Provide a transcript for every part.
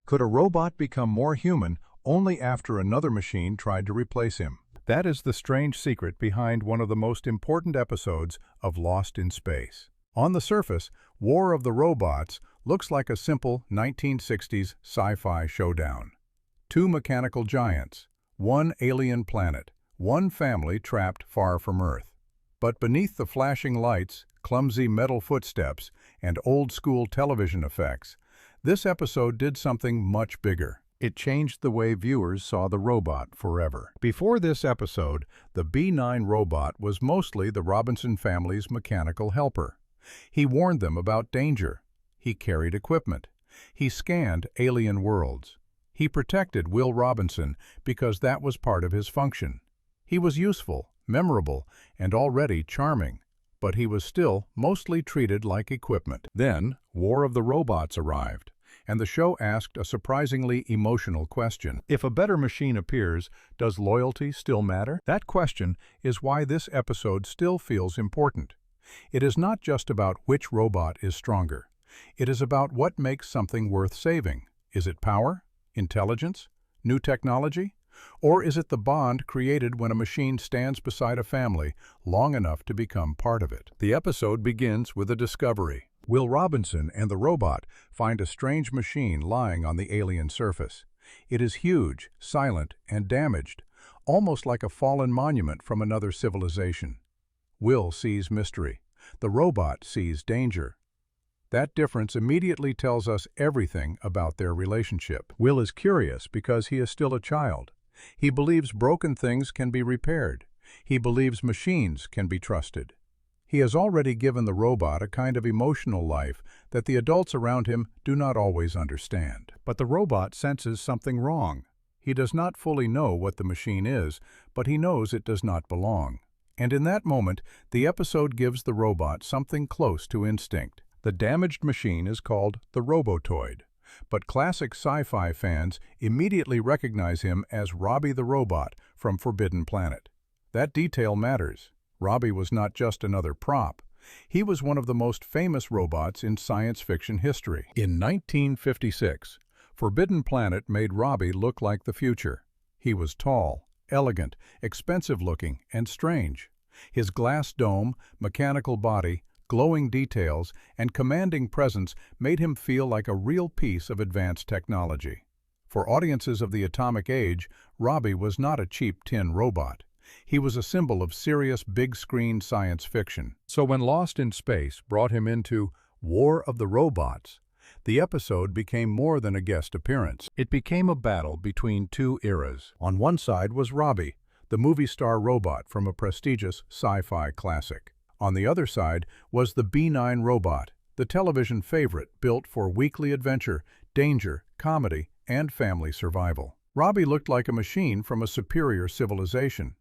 Could a robot become more human only after another machine tried to replace him? That is the strange secret behind one of the most important episodes of Lost in Space. On the surface, War of the Robots looks like a simple 1960s sci-fi showdown. Two mechanical giants, one alien planet, one family trapped far from Earth. But beneath the flashing lights, clumsy metal footsteps, and old-school television effects, this episode did something much bigger. It changed the way viewers saw the robot forever. Before this episode, the B-9 robot was mostly the Robinson family's mechanical helper. He warned them about danger. He carried equipment. He scanned alien worlds. He protected Will Robinson because that was part of his function. He was useful, memorable, and already charming, but he was still mostly treated like equipment. Then, War of the Robots arrived, and the show asked a surprisingly emotional question. If a better machine appears, does loyalty still matter? That question is why this episode still feels important. It is not just about which robot is stronger. It is about what makes something worth saving. Is it power? Intelligence? New technology? Or is it the bond created when a machine stands beside a family long enough to become part of it? The episode begins with a discovery. Will Robinson and the robot find a strange machine lying on the alien surface. It is huge, silent, and damaged, almost like a fallen monument from another civilization. Will sees mystery. The robot sees danger. That difference immediately tells us everything about their relationship. Will is curious because he is still a child. He believes broken things can be repaired. He believes machines can be trusted. He has already given the robot a kind of emotional life that the adults around him do not always understand. But the robot senses something wrong. He does not fully know what the machine is, but he knows it does not belong. And in that moment, the episode gives the robot something close to instinct. The damaged machine is called the Robotoid, but classic sci-fi fans immediately recognize him as Robbie the Robot from Forbidden Planet. That detail matters. Robbie was not just another prop. He was one of the most famous robots in science fiction history. In 1956, Forbidden Planet made Robbie look like the future. He was tall, elegant, expensive-looking, and strange. His glass dome, mechanical body, glowing details, and commanding presence made him feel like a real piece of advanced technology. For audiences of the atomic age, Robbie was not a cheap tin robot. He was a symbol of serious big-screen science fiction. So when Lost in Space brought him into War of the Robots, the episode became more than a guest appearance. It became a battle between two eras. On one side was Robbie, the movie star robot from a prestigious sci-fi classic. On the other side was the B-9 robot, the television favorite built for weekly adventure, danger, comedy, and family survival. Robbie looked like a machine from a superior civilization.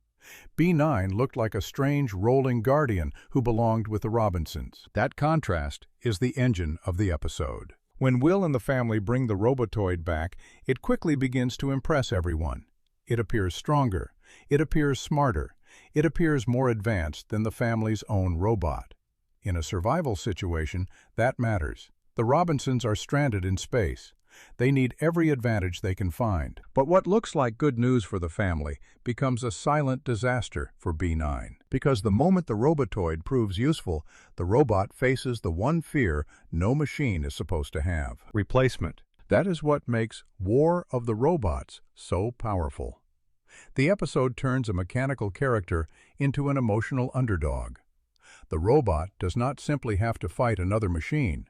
B-9 looked like a strange, rolling guardian who belonged with the Robinsons. That contrast is the engine of the episode. When Will and the family bring the Robotoid back, it quickly begins to impress everyone. It appears stronger. It appears smarter. It appears more advanced than the family's own robot. In a survival situation, that matters. The Robinsons are stranded in space. They need every advantage they can find. But what looks like good news for the family becomes a silent disaster for B-9. Because the moment the Robotoid proves useful, the robot faces the one fear no machine is supposed to have: replacement. That is what makes War of the Robots so powerful. The episode turns a mechanical character into an emotional underdog. The robot does not simply have to fight another machine.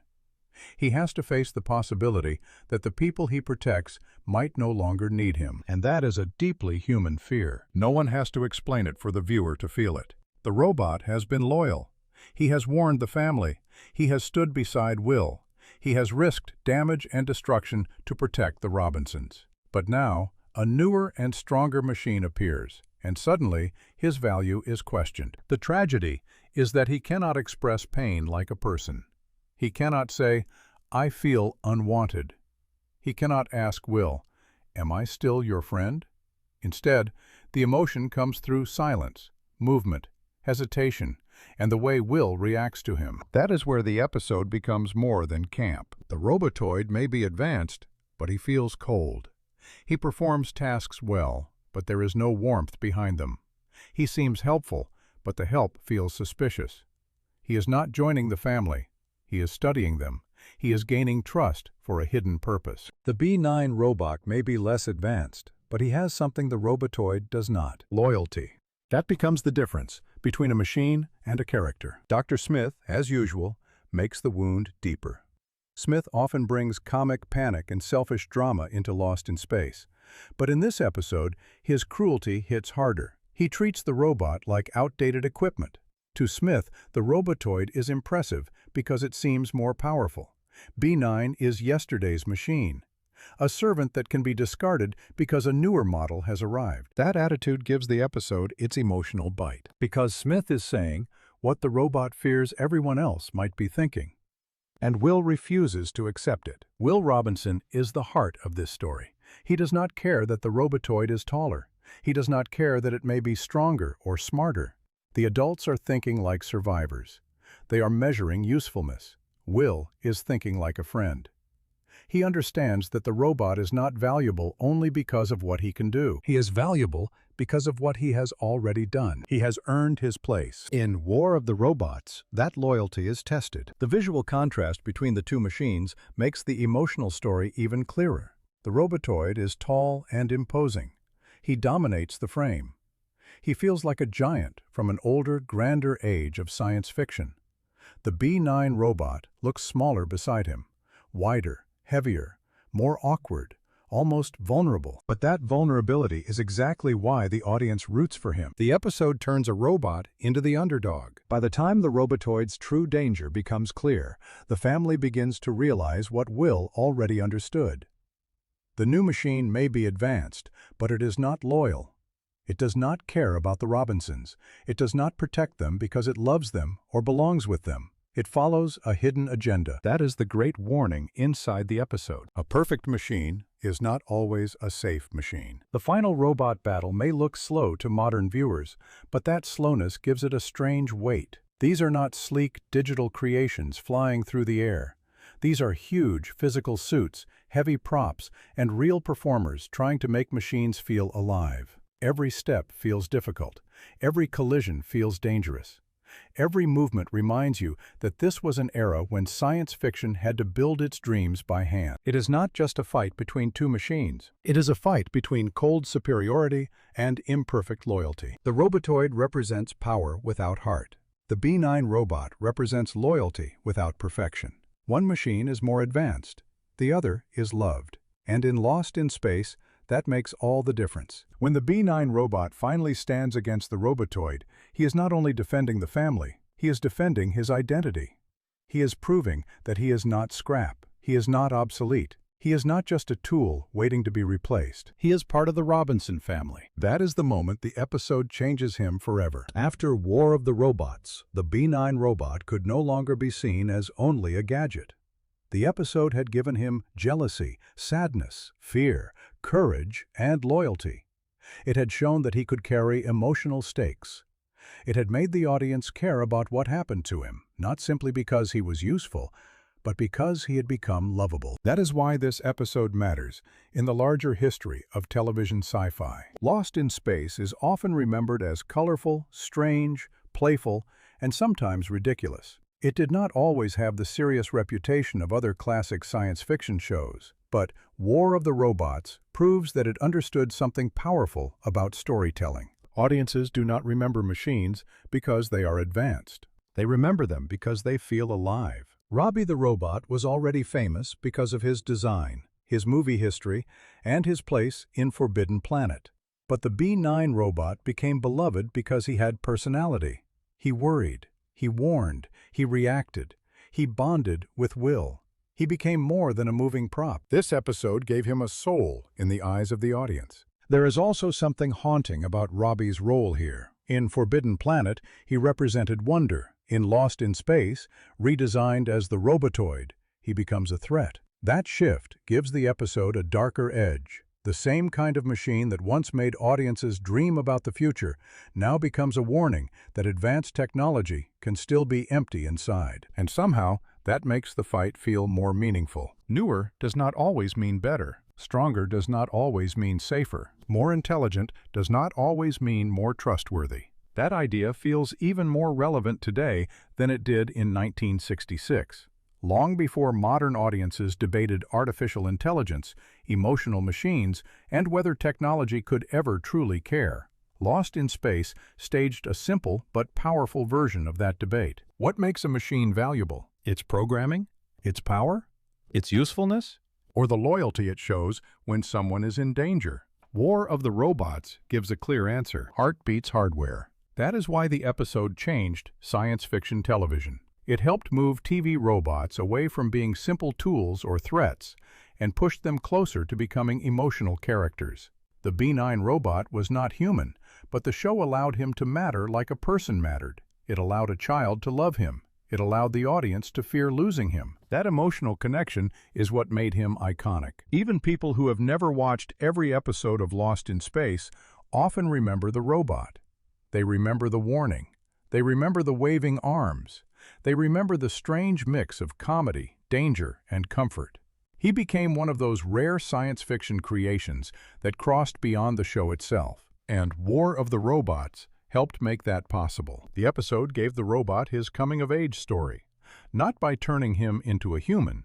He has to face the possibility that the people he protects might no longer need him. And that is a deeply human fear. No one has to explain it for the viewer to feel it. The robot has been loyal. He has warned the family. He has stood beside Will. He has risked damage and destruction to protect the Robinsons. But now, a newer and stronger machine appears, and suddenly his value is questioned. The tragedy is that he cannot express pain like a person. He cannot say, "I feel unwanted." He cannot ask Will, "Am I still your friend?" Instead, the emotion comes through silence, movement, hesitation, and the way Will reacts to him. That is where the episode becomes more than camp. The Robotoid may be advanced, but he feels cold. He performs tasks well, but there is no warmth behind them. He seems helpful, but the help feels suspicious. He is not joining the family. He is studying them. He is gaining trust for a hidden purpose. The B9 robot may be less advanced, but he has something the robotoid does not: loyalty. That becomes the difference between a machine and a character. Dr. Smith, as usual, makes the wound deeper. Smith often brings comic panic and selfish drama into Lost in Space. But in this episode, his cruelty hits harder. He treats the robot like outdated equipment. To Smith, the robotoid is impressive because it seems more powerful. B9 is yesterday's machine, a servant that can be discarded because a newer model has arrived. That attitude gives the episode its emotional bite, because Smith is saying what the robot fears everyone else might be thinking. And Will refuses to accept it. Will Robinson is the heart of this story. He does not care that the robotoid is taller. He does not care that it may be stronger or smarter. The adults are thinking like survivors. They are measuring usefulness. Will is thinking like a friend. He understands that the robot is not valuable only because of what he can do. He is valuable because of what he has already done. He has earned his place. In War of the Robots, that loyalty is tested. The visual contrast between the two machines makes the emotional story even clearer. The robotoid is tall and imposing. He dominates the frame. He feels like a giant from an older, grander age of science fiction. The B9 robot looks smaller beside him, wider, heavier, more awkward, almost vulnerable. But that vulnerability is exactly why the audience roots for him. The episode turns a robot into the underdog. By the time the robotoid's true danger becomes clear, the family begins to realize what Will already understood. The new machine may be advanced, but it is not loyal. It does not care about the Robinsons. It does not protect them because it loves them or belongs with them. It follows a hidden agenda. That is the great warning inside the episode. A perfect machine is not always a safe machine. The final robot battle may look slow to modern viewers, but that slowness gives it a strange weight. These are not sleek digital creations flying through the air. These are huge physical suits, heavy props, and real performers trying to make machines feel alive. Every step feels difficult. Every collision feels dangerous. Every movement reminds you that this was an era when science fiction had to build its dreams by hand. It is not just a fight between two machines. It is a fight between cold superiority and imperfect loyalty. The robotoid represents power without heart. The B9 robot represents loyalty without perfection. One machine is more advanced. The other is loved. And in Lost in Space, that makes all the difference. When the B9 robot finally stands against the robotoid, he is not only defending the family, he is defending his identity. He is proving that he is not scrap. He is not obsolete. He is not just a tool waiting to be replaced. He is part of the Robinson family. That is the moment the episode changes him forever. After War of the Robots, the B9 robot could no longer be seen as only a gadget. The episode had given him jealousy, sadness, fear, courage, and loyalty. It had shown that he could carry emotional stakes. It had made the audience care about what happened to him, not simply because he was useful, but because he had become lovable. That is why this episode matters in the larger history of television sci-fi. Lost in Space is often remembered as colorful, strange, playful, and sometimes ridiculous. It did not always have the serious reputation of other classic science fiction shows, but War of the Robots proves that it understood something powerful about storytelling. Audiences do not remember machines because they are advanced. They remember them because they feel alive. Robbie the robot was already famous because of his design, his movie history, and his place in Forbidden Planet. But the B9 robot became beloved because he had personality. He worried. He warned, he reacted, he bonded with Will. He became more than a moving prop. This episode gave him a soul in the eyes of the audience. There is also something haunting about Robbie's role here. In Forbidden Planet, he represented wonder. In Lost in Space, redesigned as the robotoid, he becomes a threat. That shift gives the episode a darker edge. The same kind of machine that once made audiences dream about the future now becomes a warning that advanced technology can still be empty inside. And somehow, That makes the fight feel more meaningful. Newer does not always mean better. Stronger does not always mean safer. More intelligent does not always mean more trustworthy. That idea feels even more relevant today than it did in 1966. Long before modern audiences debated artificial intelligence, emotional machines, and whether technology could ever truly care, Lost in Space staged a simple but powerful version of that debate. What makes a machine valuable? Its programming? Its power? Its usefulness? Or the loyalty it shows when someone is in danger? War of the Robots gives a clear answer. Heart beats hardware. That is why the episode changed science fiction television. It helped move TV robots away from being simple tools or threats and pushed them closer to becoming emotional characters. The B9 robot was not human, but the show allowed him to matter like a person mattered. It allowed a child to love him. It allowed the audience to fear losing him. That emotional connection is what made him iconic. Even people who have never watched every episode of Lost in Space often remember the robot. They remember the warning. They remember the waving arms. They remember the strange mix of comedy, danger, and comfort. He became one of those rare science fiction creations that crossed beyond the show itself. And War of the Robots helped make that possible. The episode gave the robot his coming-of-age story, not by turning him into a human,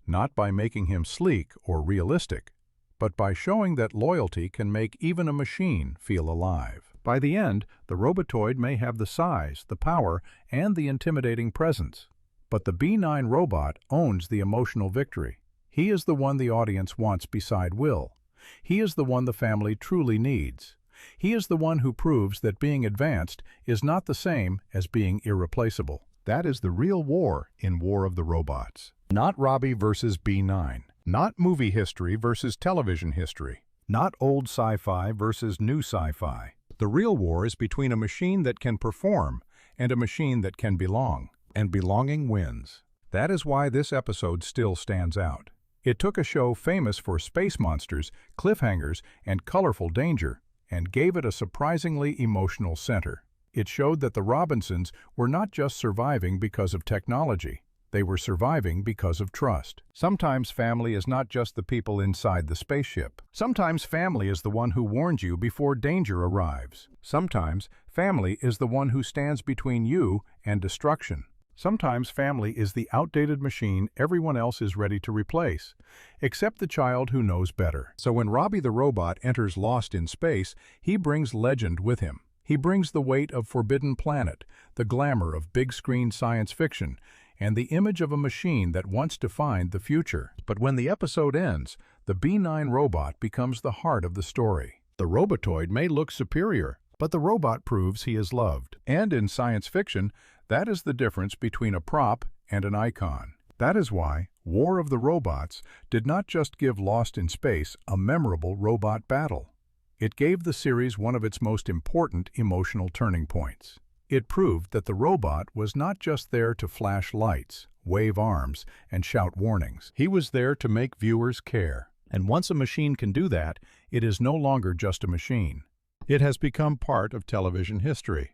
not by making him sleek or realistic, but by showing that loyalty can make even a machine feel alive. By the end, the Robotoid may have the size, the power, and the intimidating presence. But the B9 robot owns the emotional victory. He is the one the audience wants beside Will. He is the one the family truly needs. He is the one who proves that being advanced is not the same as being irreplaceable. That is the real war in War of the Robots. Not Robbie versus B9. Not movie history versus television history. Not old sci-fi versus new sci-fi. The real war is between a machine that can perform and a machine that can belong. And belonging wins. That is why this episode still stands out. It took a show famous for space monsters, cliffhangers, and colorful danger, and gave it a surprisingly emotional center. It showed that the Robinsons were not just surviving because of technology. They were surviving because of trust. Sometimes family is not just the people inside the spaceship. Sometimes family is the one who warns you before danger arrives. Sometimes family is the one who stands between you and destruction. Sometimes family is the outdated machine everyone else is ready to replace, except the child who knows better. So when Robbie the robot enters Lost in Space, he brings legend with him. He brings the weight of Forbidden Planet, the glamour of big-screen science fiction, and the image of a machine that once defined the future. But when the episode ends, the B9 robot becomes the heart of the story. The Robotoid may look superior, but the robot proves he is loved. And in science fiction, that is the difference between a prop and an icon. That is why War of the Robots did not just give Lost in Space a memorable robot battle. It gave the series one of its most important emotional turning points. It proved that the robot was not just there to flash lights, wave arms, and shout warnings. He was there to make viewers care. And once a machine can do that, it is no longer just a machine. It has become part of television history.